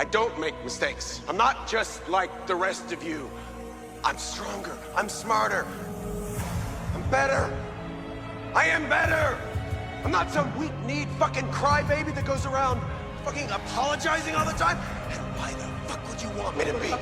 I don't make mistakes. I'm not just like the rest of you. I'm stronger. I'm smarter. I'm better. I am better. I'm not some weak-kneed fucking crybaby that goes around fucking apologizing all the time. And why the fuck would you want me to be?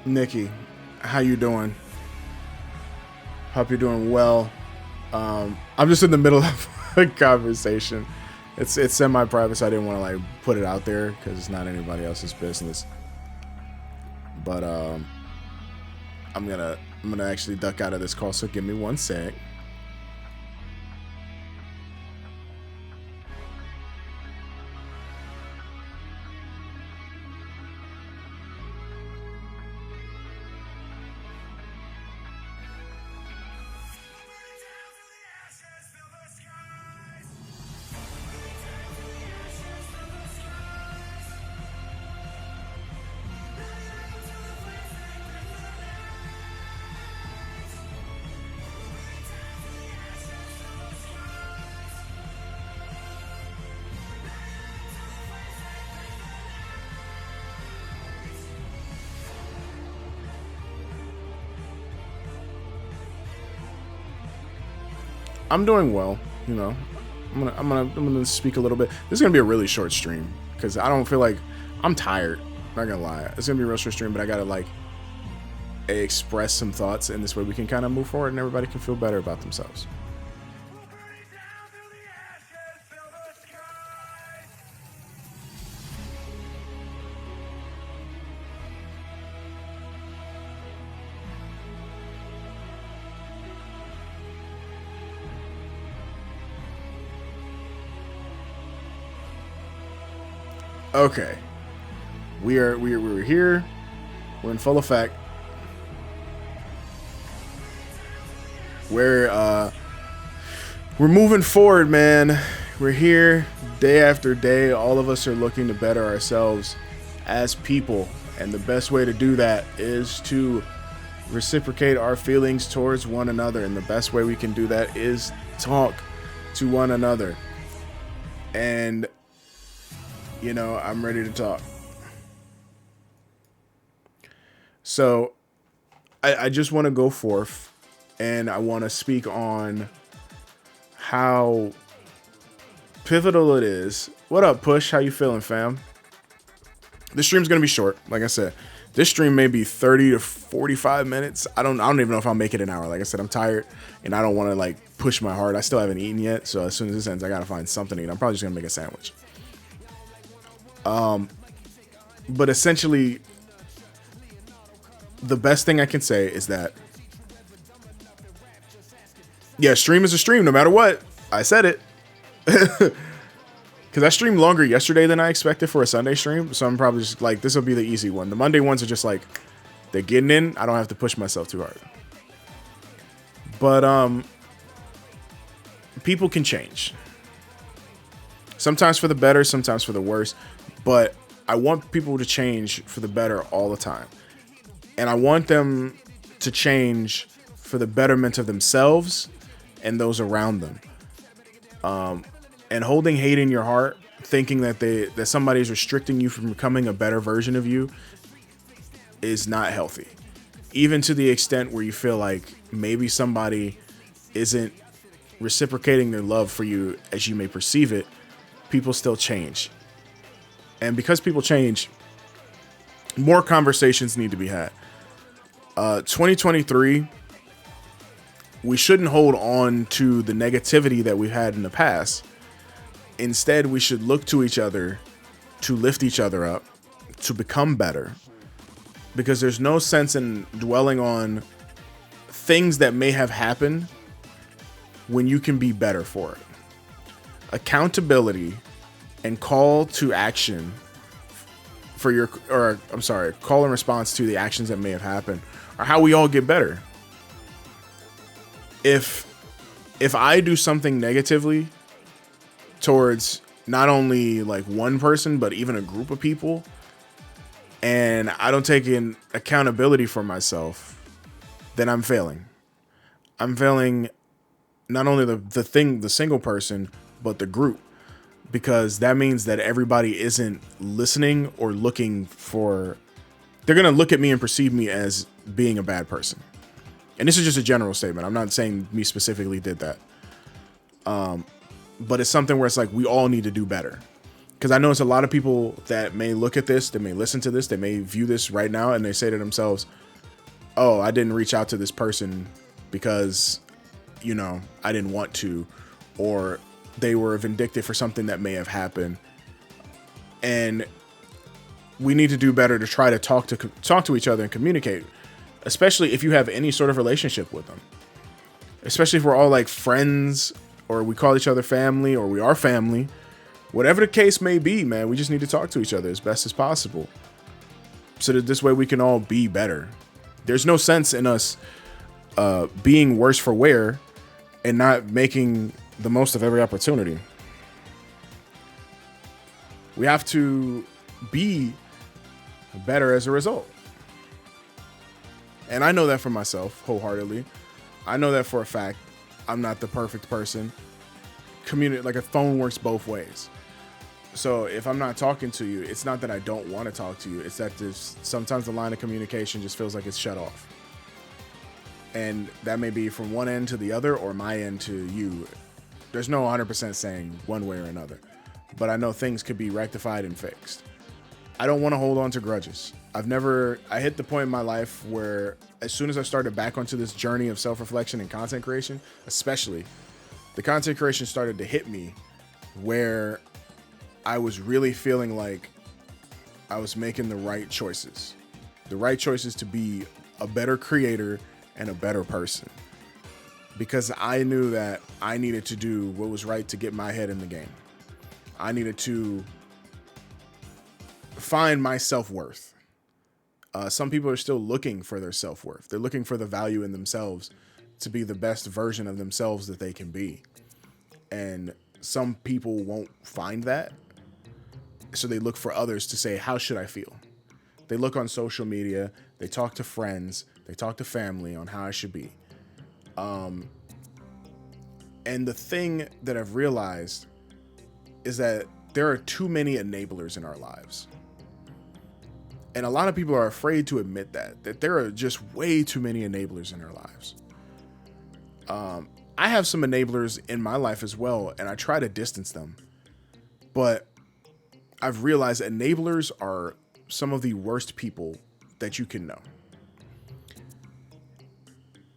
Nikki, how you doing? Hope you're doing well. I'm just in the middle of a conversation. It's semi-private, so I didn't want to like put it out there because it's not anybody else's business. But I'm gonna actually duck out of this call. So give me one sec. I'm doing well, you know. I'm gonna speak a little bit. This is gonna be a really short stream because I don't feel like I'm tired. Not gonna lie, it's gonna be a real short stream, but I gotta like express some thoughts, and this way we can kind of move forward, and everybody can feel better about themselves. Okay, we're here. We're in full effect. We're moving forward, man. We're here day after day. All of us are looking to better ourselves as people, and the best way to do that is to reciprocate our feelings towards one another, and the best way we can do that is talk to one another. And you know, I'm ready to talk. So I just want to go forth and I want to speak on how pivotal it is. What up, Push? How you feeling, fam? This stream's going to be short. Like I said, this stream may be 30 to 45 minutes. I don't even know if I'll make it an hour. Like I said, I'm tired and I don't want to like push my heart. I still haven't eaten yet. So as soon as this ends, I got to find something to eat. I'm probably just going to make a sandwich. But essentially, the best thing I can say is that, yeah, stream is a stream no matter what. I said it. Because I streamed longer yesterday than I expected for a Sunday stream. So I'm probably just like, this will be the easy one. The Monday ones are just like, they're getting in. I don't have to push myself too hard. But people can change. Sometimes for the better, sometimes for the worse. But I want people to change for the better all the time. And I want them to change for the betterment of themselves and those around them. And holding hate in your heart, thinking that somebody is restricting you from becoming a better version of you, is not healthy. Even to the extent where you feel like maybe somebody isn't reciprocating their love for you as you may perceive it, people still change. And because people change, more conversations need to be had. 2023, we shouldn't hold on to the negativity that we've had in the past. Instead, we should look to each other to lift each other up, to become better. Because there's no sense in dwelling on things that may have happened when you can be better for it. Accountability and call to action for call in response to the actions that may have happened are how we all get better. If I do something negatively towards not only like one person, but even a group of people, and I don't take in accountability for myself, then I'm failing. I'm failing not only the single person, but the group. Because that means that everybody isn't listening or looking for... They're going to look at me and perceive me as being a bad person. And this is just a general statement. I'm not saying me specifically did that. But it's something where it's like we all need to do better. Because I know it's a lot of people that may look at this, that may listen to this, they may view this right now, and they say to themselves, oh, I didn't reach out to this person because, I didn't want to, or they were vindictive for something that may have happened. And we need to do better to try to talk to each other and communicate, especially if you have any sort of relationship with them. Especially if we're all like friends, or we call each other family, or we are family. Whatever the case may be, man, we just need to talk to each other as best as possible, so that this way we can all be better. There's no sense in us being worse for wear and not making the most of every opportunity. We have to be better as a result. And I know that for myself wholeheartedly. I know that for a fact. I'm not the perfect person. Like a phone works both ways. So if I'm not talking to you, it's not that I don't want to talk to you. It's that sometimes the line of communication just feels like it's shut off. And that may be from one end to the other, or my end to you. There's no 100% saying one way or another. But I know things could be rectified and fixed. I don't want to hold on to grudges. I hit the point in my life where as soon as I started back onto this journey of self-reflection and content creation, especially, the content creation started to hit me where I was really feeling like I was making the right choices. The right choices to be a better creator and a better person. Because I knew that I needed to do what was right to get my head in the game. I needed to find my self-worth. Some people are still looking for their self-worth. They're looking for the value in themselves to be the best version of themselves that they can be. And some people won't find that. So they look for others to say, how should I feel? They look on social media, they talk to friends, they talk to family on how I should be. And the thing that I've realized is that there are too many enablers in our lives. And a lot of people are afraid to admit that there are just way too many enablers in our lives. I have some enablers in my life as well, and I try to distance them. But I've realized enablers are some of the worst people that you can know.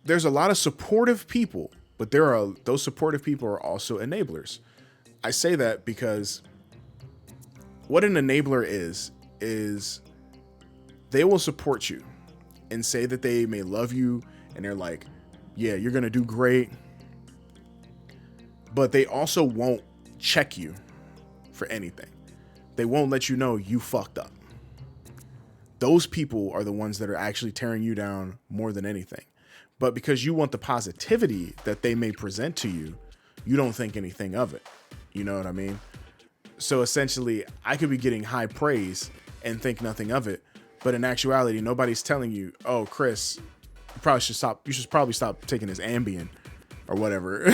There's a lot of supportive people, but those supportive people are also enablers. I say that because what an enabler is they will support you and say that they may love you, and they're like, yeah, you're going to do great. But they also won't check you for anything. They won't let you know you fucked up. Those people are the ones that are actually tearing you down more than anything. But because you want the positivity that they may present to you, you don't think anything of it. You know what I mean? So essentially, I could be getting high praise and think nothing of it, but in actuality, nobody's telling you, oh, Chris, you should probably stop taking this Ambien or whatever.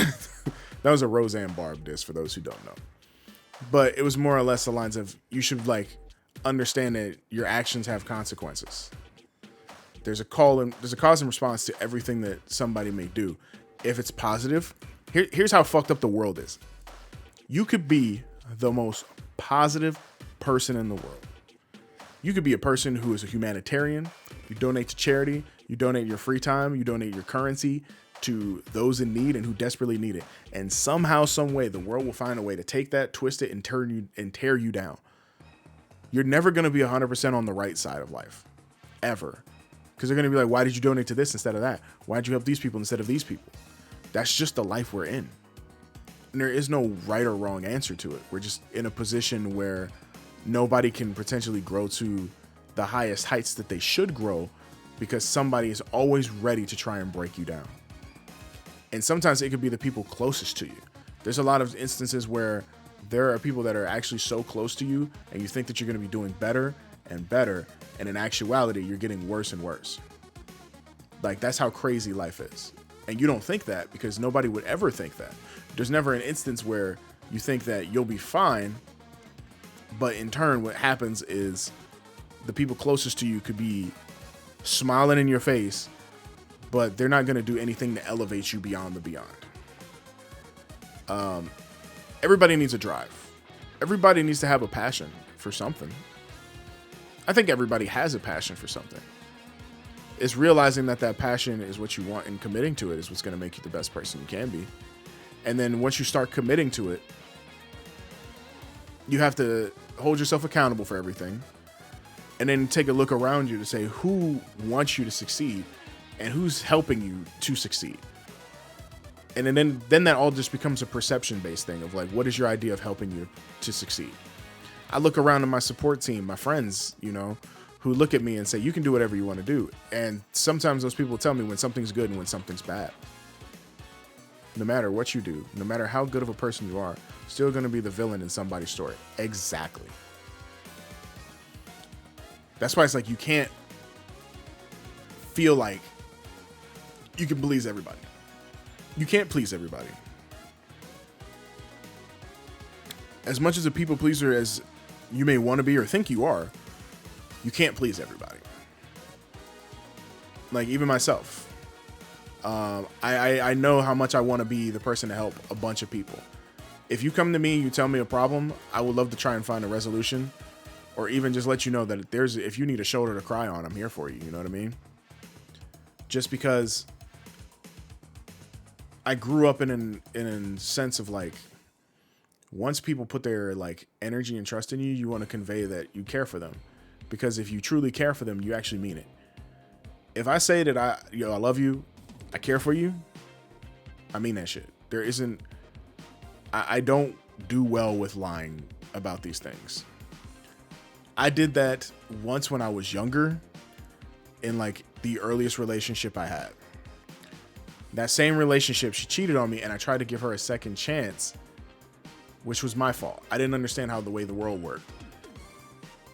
That was a Roseanne Barb diss for those who don't know. But it was more or less the lines of, you should like understand that your actions have consequences. There's a cause and response to everything that somebody may do. If it's positive, here's how fucked up the world is. You could be the most positive person in the world. You could be a person who is a humanitarian. You donate to charity. You donate your free time. You donate your currency to those in need and who desperately need it. And somehow, some way, the world will find a way to take that, twist it, and tear you down. You're never going to be 100% on the right side of life, ever. Because they're going to be like, why did you donate to this instead of that? Why did you help these people instead of these people? That's just the life we're in. And there is no right or wrong answer to it. We're just in a position where nobody can potentially grow to the highest heights that they should grow because somebody is always ready to try and break you down. And sometimes it could be the people closest to you. There's a lot of instances where there are people that are actually so close to you and you think that you're going to be doing better and better. And in actuality, you're getting worse and worse. Like, that's how crazy life is. And you don't think that because nobody would ever think that. There's never an instance where you think that you'll be fine. But in turn, what happens is the people closest to you could be smiling in your face, but they're not going to do anything to elevate you beyond the beyond. Everybody needs a drive. Everybody needs to have a passion for something. I think everybody has a passion for something. It's realizing that that passion is what you want and committing to it is what's going to make you the best person you can be. And then once you start committing to it, you have to hold yourself accountable for everything. And then take a look around you to say who wants you to succeed and who's helping you to succeed. And then that all just becomes a perception-based thing of like, what is your idea of helping you to succeed? I look around at my support team, my friends, you know, who look at me and say, you can do whatever you want to do. And sometimes those people tell me when something's good and when something's bad. No matter what you do, no matter how good of a person you are, still going to be the villain in somebody's story. Exactly. That's why it's like you can't feel like you can please everybody. You can't please everybody. As much as a people pleaser as you may want to be or think you are, you can't please everybody. Like even myself. I know how much I want to be the person to help a bunch of people. If you come to me, you tell me a problem, I would love to try and find a resolution, or even just let you know that if you need a shoulder to cry on, I'm here for you. You know what I mean? Just because I grew up in a sense of like, once people put their like energy and trust in you, you want to convey that you care for them, because if you truly care for them, you actually mean it. If I say that I love you, I care for you, I mean that shit. There isn't, I don't do well with lying about these things. I did that once when I was younger in like the earliest relationship I had. That same relationship, she cheated on me and I tried to give her a second chance, which was my fault. I didn't understand how the way the world worked.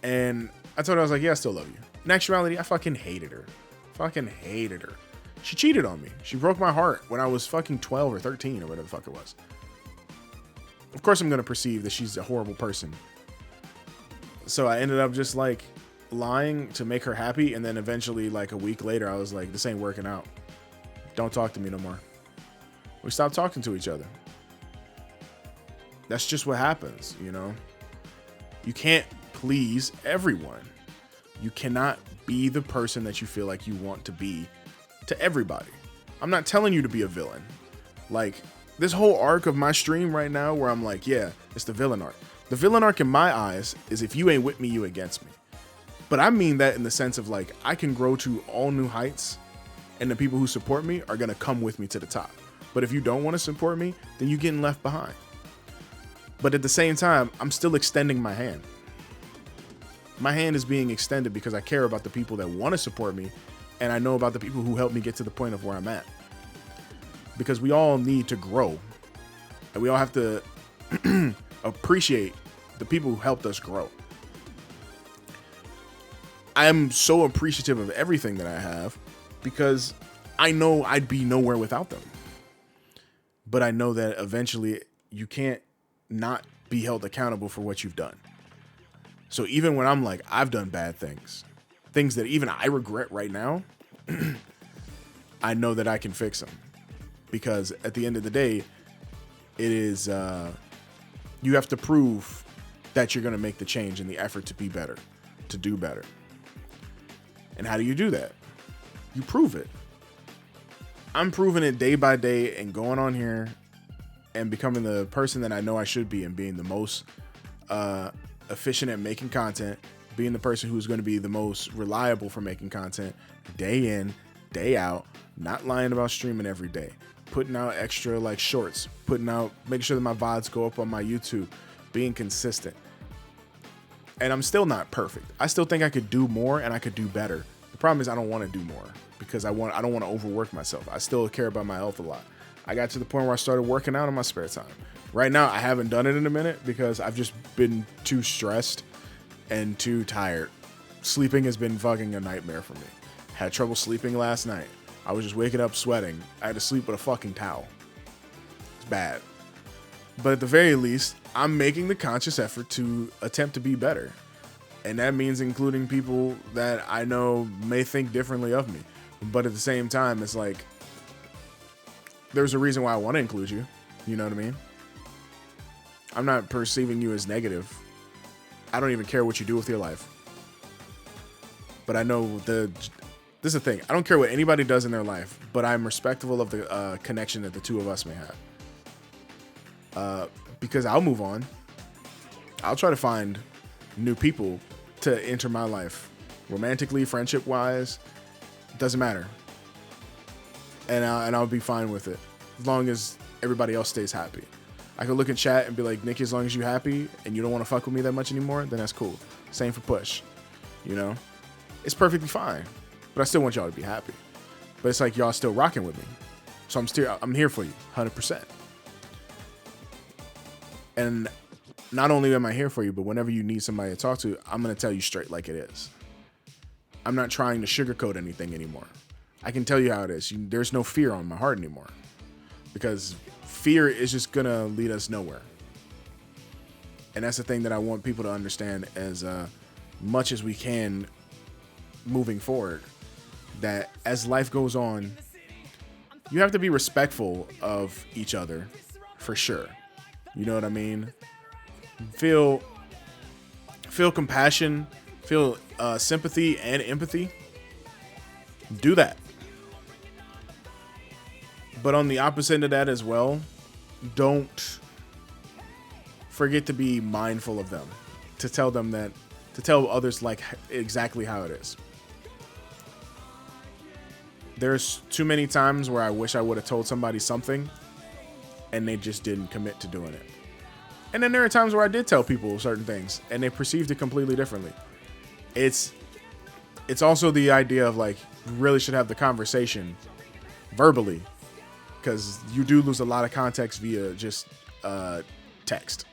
And I told her, I was like, yeah, I still love you. In actuality, I fucking hated her. She cheated on me. She broke my heart when I was fucking 12 or 13 or whatever the fuck it was. Of course I'm going to perceive that she's a horrible person. So I ended up just like lying to make her happy. And then eventually like a week later, I was like, this ain't working out. Don't talk to me no more. We stopped talking to each other. That's just what happens, you know? You can't please everyone. You cannot be the person that you feel like you want to be to everybody. I'm not telling you to be a villain. Like this whole arc of my stream right now where I'm like, yeah, it's the villain arc. The villain arc in my eyes is if you ain't with me, you against me. But I mean that in the sense of like, I can grow to all new heights and the people who support me are going to come with me to the top. But if you don't want to support me, then you're getting left behind. But at the same time, I'm still extending my hand. My hand is being extended because I care about the people that want to support me. And I know about the people who helped me get to the point of where I'm at. Because we all need to grow. And we all have to appreciate the people who helped us grow. I am so appreciative of everything that I have because I know I'd be nowhere without them. But I know that eventually you can't not be held accountable for what you've done. So even when I'm like, I've done bad things, things that even I regret right now, I know that I can fix them. Because at the end of the day, it is, you have to prove that you're going to make the change in the effort to be better, to do better. And how do you do that? You prove it. I'm proving it day by day and going on here and becoming the person that I know I should be and being the most efficient at making content, being the person who's going to be the most reliable for making content day in, day out, not lying about streaming every day, putting out extra like shorts, making sure that my VODs go up on my YouTube, being consistent. And I'm still not perfect. I still think I could do more and I could do better. The problem is I don't want to do more because I don't want to overwork myself. I still care about my health a lot. I got to the point where I started working out in my spare time. Right now, I haven't done it in a minute because I've just been too stressed and too tired. Sleeping has been fucking a nightmare for me. Had trouble sleeping last night. I was just waking up sweating. I had to sleep with a fucking towel. It's bad. But at the very least, I'm making the conscious effort to attempt to be better. And that means including people that I know may think differently of me. But at the same time, it's like, there's a reason why I want to include you. You know what I mean? I'm not perceiving you as negative. I don't even care what you do with your life. But I know this is the thing. I don't care what anybody does in their life, but I'm respectful of the connection that the two of us may have. Because I'll move on. I'll try to find new people to enter my life, romantically, friendship-wise. Doesn't matter. And I'll be fine with it as long as everybody else stays happy. I could look in chat and be like, Nikki, as long as you're happy and you don't want to fuck with me that much anymore, then that's cool. Same for Push. You know, it's perfectly fine. But I still want y'all to be happy. But it's like y'all still rocking with me, so I'm here for you, 100%. And not only am I here for you, but whenever you need somebody to talk to, I'm gonna tell you straight like it is. I'm not trying to sugarcoat anything anymore. I can tell you how it is. There's no fear on my heart anymore, because fear is just gonna lead us nowhere. And that's the thing that I want people to understand as much as we can moving forward, that as life goes on, you have to be respectful of each other for sure. You know what I mean? Feel compassion, feel sympathy and empathy. Do that. But on the opposite of that as well, don't forget to be mindful of them, to tell others like exactly how it is. There's too many times where I wish I would have told somebody something and they just didn't commit to doing it. And then there are times where I did tell people certain things and they perceived it completely differently. It's also the idea of like, you really should have the conversation verbally, because you do lose a lot of context via just text.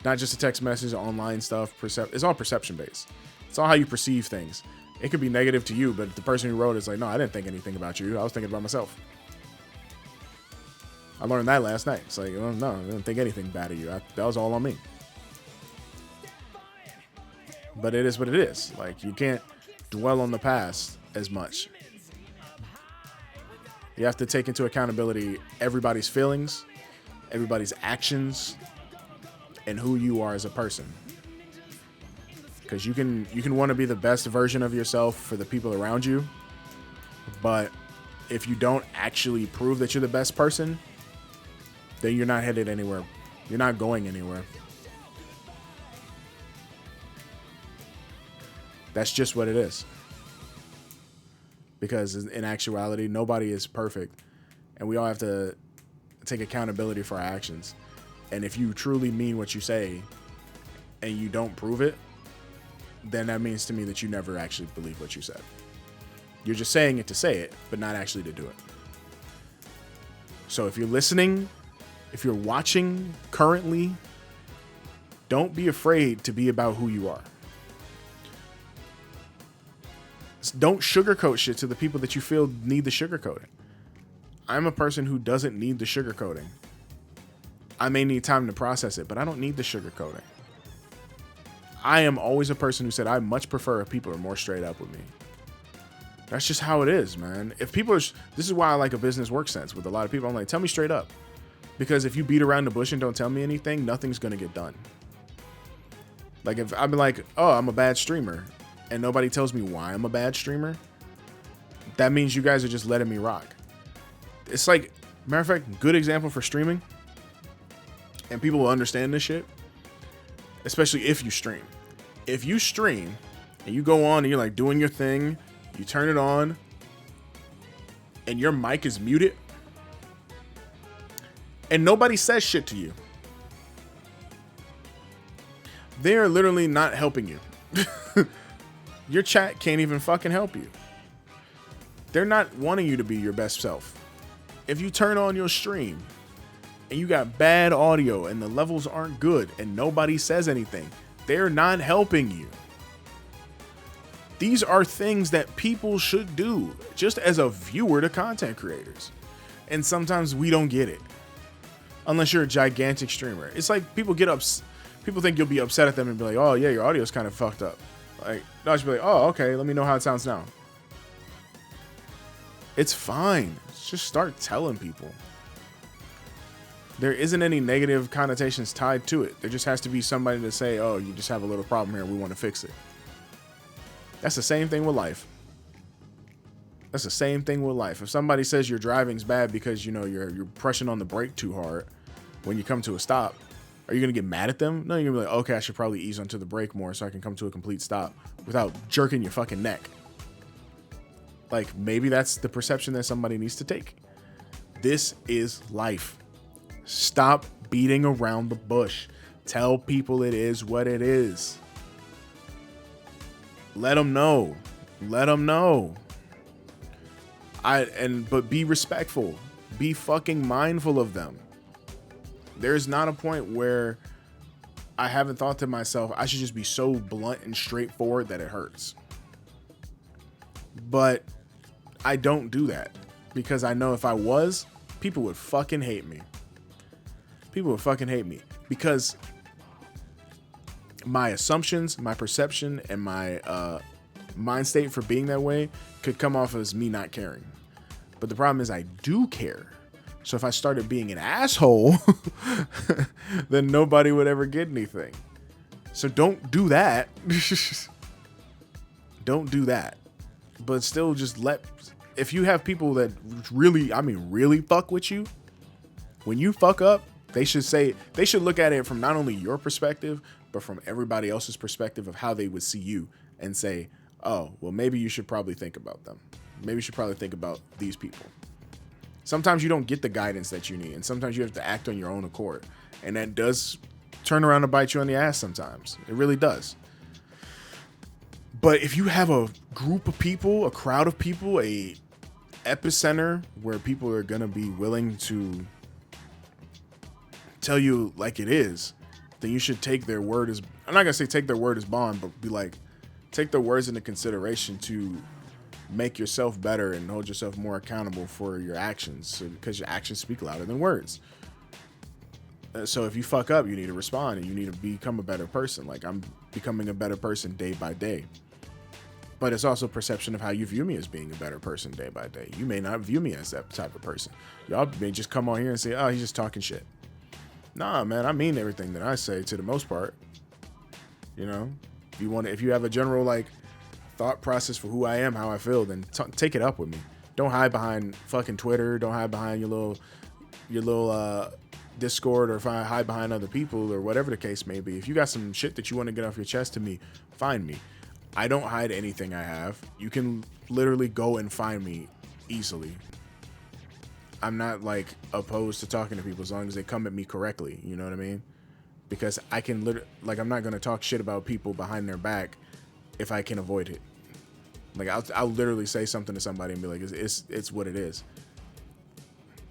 Not just a text message, online stuff. It's all perception based. It's all how you perceive things. It could be negative to you, but the person who wrote it is like, no, I didn't think anything about you. I was thinking about myself. I learned that last night. It's like, well, no, I didn't think anything bad of you. That was all on me. But it is what it is. Like, you can't dwell on the past as much. You have to take into accountability everybody's feelings, everybody's actions, and who you are as a person. Because you can want to be the best version of yourself for the people around you, but if you don't actually prove that you're the best person, then you're not headed anywhere. You're not going anywhere. That's just what it is. Because in actuality, nobody is perfect, and we all have to take accountability for our actions. And if you truly mean what you say and you don't prove it, then that means to me that you never actually believe what you said. You're just saying it to say it, but not actually to do it. So if you're listening, if you're watching currently, don't be afraid to be about who you are. Don't sugarcoat shit to the people that you feel need the sugarcoating. I'm a person who doesn't need the sugarcoating. I may need time to process it, but I don't need the sugarcoating. I am always a person who said I much prefer if people are more straight up with me. That's just how it is, man. If people are, this is why I like a business work sense with a lot of people. I'm like, tell me straight up. Because if you beat around the bush and don't tell me anything, nothing's going to get done. Like if I've been like, oh, I'm a bad streamer and nobody tells me why I'm a bad streamer, that means you guys are just letting me rock. It's like, matter of fact, good example for streaming, and people will understand this shit, especially if you stream. If you stream and you go on and you're like doing your thing, you turn it on and your mic is muted and nobody says shit to you, they are literally not helping you. Your chat can't even fucking help you. They're not wanting you to be your best self. If you turn on your stream and you got bad audio and the levels aren't good and nobody says anything, they're not helping you. These are things that people should do just as a viewer to content creators. And sometimes we don't get it. Unless you're a gigantic streamer. It's like people people think you'll be upset at them and be like, oh yeah, your audio's kind of fucked up. Like, no, I should be like, oh, okay, let me know how it sounds now. It's fine. Just start telling people. There isn't any negative connotations tied to it. There just has to be somebody to say, oh, you just have a little problem here, we want to fix it. That's the same thing with life. That's the same thing with life. If somebody says your driving's bad because, you know, you're pressing on the brake too hard when you come to a stop, are you going to get mad at them? No, you're going to be like, okay, I should probably ease onto the brake more so I can come to a complete stop without jerking your fucking neck. Like, maybe that's the perception that somebody needs to take. This is life. Stop beating around the bush. Tell people it is what it is. Let them know. Let them know. But be respectful. Be fucking mindful of them. There's not a point where I haven't thought to myself, I should just be so blunt and straightforward that it hurts. But I don't do that because I know if I was, people would fucking hate me. People would fucking hate me because my assumptions, my perception, and my mind state for being that way could come off as me not caring. But the problem is I do care. So if I started being an asshole, then nobody would ever get anything. So don't do that. Don't do that. But still just if you have people that really fuck with you, when you fuck up, they should look at it from not only your perspective, but from everybody else's perspective of how they would see you and say, oh, well, maybe you should probably think about them. Maybe you should probably think about these people. Sometimes you don't get the guidance that you need, and sometimes you have to act on your own accord. And that does turn around and bite you on the ass sometimes. It really does. But if you have a group of people, a crowd of people, a epicenter where people are going to be willing to tell you like it is, then you should take their word as, I'm not going to say take their word as bond, but be like, take their words into consideration to make yourself better and hold yourself more accountable for your actions, because your actions speak louder than words. So if you fuck up, you need to respond and you need to become a better person. Like, I'm becoming a better person day by day. But it's also perception of how you view me as being a better person day by day. You may not view me as that type of person. Y'all may just come on here and say, oh, he's just talking shit. Nah, man, I mean everything that I say to the most part. You know, if you have a general like thought process for who I am, how I feel, then take it up with me. Don't hide behind fucking Twitter. Don't hide behind your little Discord, or hide behind other people, or whatever the case may be. If you got some shit that you want to get off your chest to me, find me. I don't hide anything I have. You can literally go and find me easily. I'm not like opposed to talking to people as long as they come at me correctly. You know what I mean? Because I can like, I'm not going to talk shit about people behind their back if I can avoid it. Like, I'll literally say something to somebody and be like, it's what it is.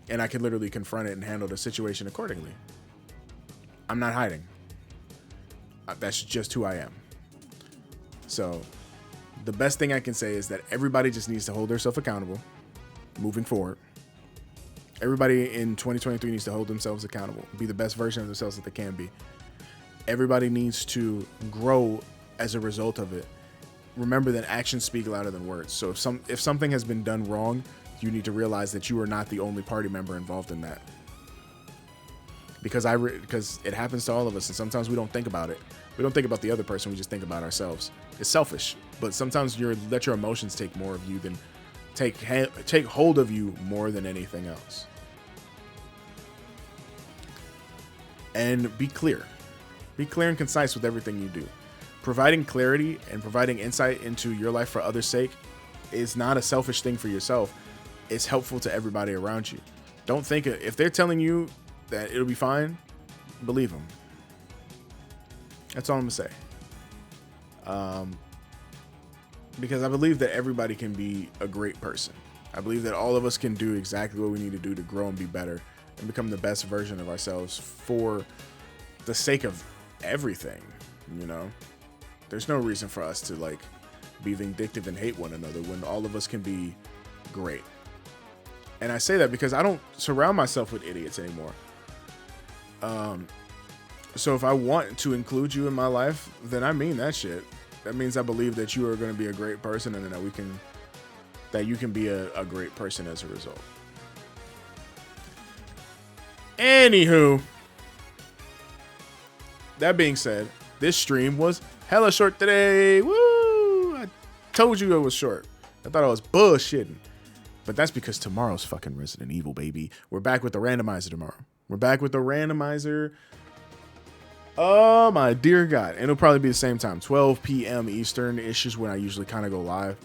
and I can literally confront it and handle the situation accordingly. I'm not hiding. That's just who I am. So the best thing I can say is that everybody just needs to hold themselves accountable moving forward. Everybody in 2023 needs to hold themselves accountable, be the best version of themselves that they can be. Everybody needs to grow as a result of it. Remember that actions speak louder than words. So if something has been done wrong, you need to realize that you are not the only party member involved in that. Because it happens to all of us, and sometimes we don't think about it. We don't think about the other person, we just think about ourselves. It's selfish, but sometimes let your emotions take more of you than take hold of you more than anything else. And be clear. Be clear and concise with everything you do. Providing clarity and providing insight into your life for others' sake is not a selfish thing for yourself. It's helpful to everybody around you. Don't think if they're telling you that it'll be fine, believe them. That's all I'm gonna say. Because I believe that everybody can be a great person. I believe that all of us can do exactly what we need to do to grow and be better and become the best version of ourselves for the sake of everything, you know? There's no reason for us to like be vindictive and hate one another when all of us can be great. And I say that because I don't surround myself with idiots anymore. So if I want to include you in my life, then I mean that shit. That means I believe that you are going to be a great person and that you can be a great person as a result. Anywho, that being said, this stream was hella short today. Woo! I told you it was short. I thought I was bullshitting. But that's because tomorrow's fucking Resident Evil, baby. We're back with the randomizer tomorrow. We're back with the randomizer. Oh my dear God. And it'll probably be the same time. 12 p.m. Eastern-ish is when I usually kind of go live.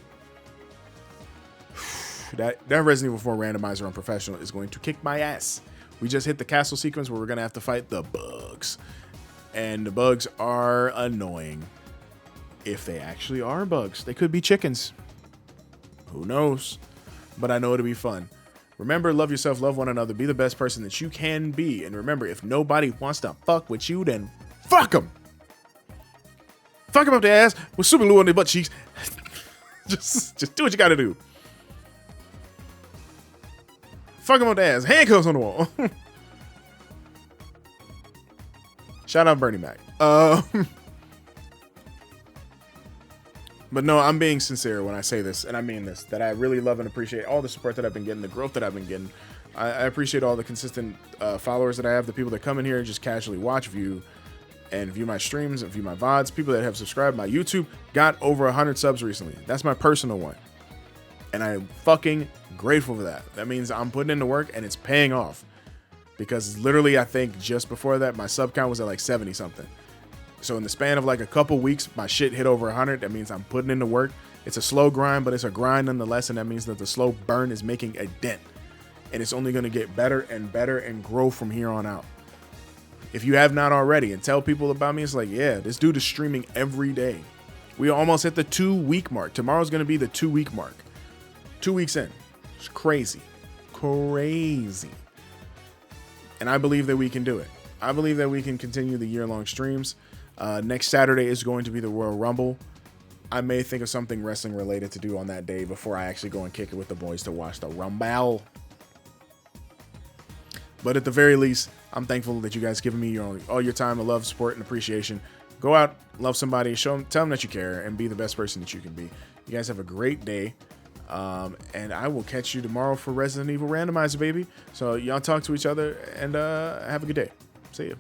That Resident Evil 4 randomizer on professional is going to kick my ass. We just hit the castle sequence where we're going to have to fight the bugs. And the bugs are annoying. If they actually are bugs, they could be chickens. Who knows? But I know it'll be fun. Remember, love yourself, love one another, be the best person that you can be. And remember, if nobody wants to fuck with you, then fuck them. Fuck them up the ass with super glue on their butt cheeks. just do what you gotta do. Fuck them up the ass. Handcuffs on the wall. Shout out Bernie Mac. But no, I'm being sincere when I say this, and I mean this, that I really love and appreciate all the support that I've been getting, the growth that I've been getting. I appreciate all the consistent followers that I have, the people that come in here and just casually watch, view my streams, and view my VODs, people that have subscribed. My YouTube got over 100 subs recently. That's my personal one. And I'm fucking grateful for that. That means I'm putting in the work and it's paying off. Because literally, I think just before that, my sub count was at like 70 something. So in the span of like a couple weeks, my shit hit over 100. That means I'm putting in the work. It's a slow grind, but it's a grind nonetheless. And that means that the slow burn is making a dent. And it's only going to get better and grow from here on out. If you have not already, and tell people about me, it's like, yeah, this dude is streaming every day. We almost hit the 2-week mark. Tomorrow's going to be the 2-week mark. 2 weeks in. It's crazy. Crazy. And I believe that we can do it. I believe that we can continue the year-long streams. Next Saturday is going to be the Royal Rumble. I may think of something wrestling related to do on that day before I actually go and kick it with the boys to watch the Rumble. But at the very least, I'm thankful that you guys giving me all your time, love, support, and appreciation. Go out, love somebody, tell them that you care, and be the best person that you can be. You guys have a great day. And I will catch you tomorrow for Resident Evil Randomizer, baby. So y'all talk to each other and have a good day. See ya.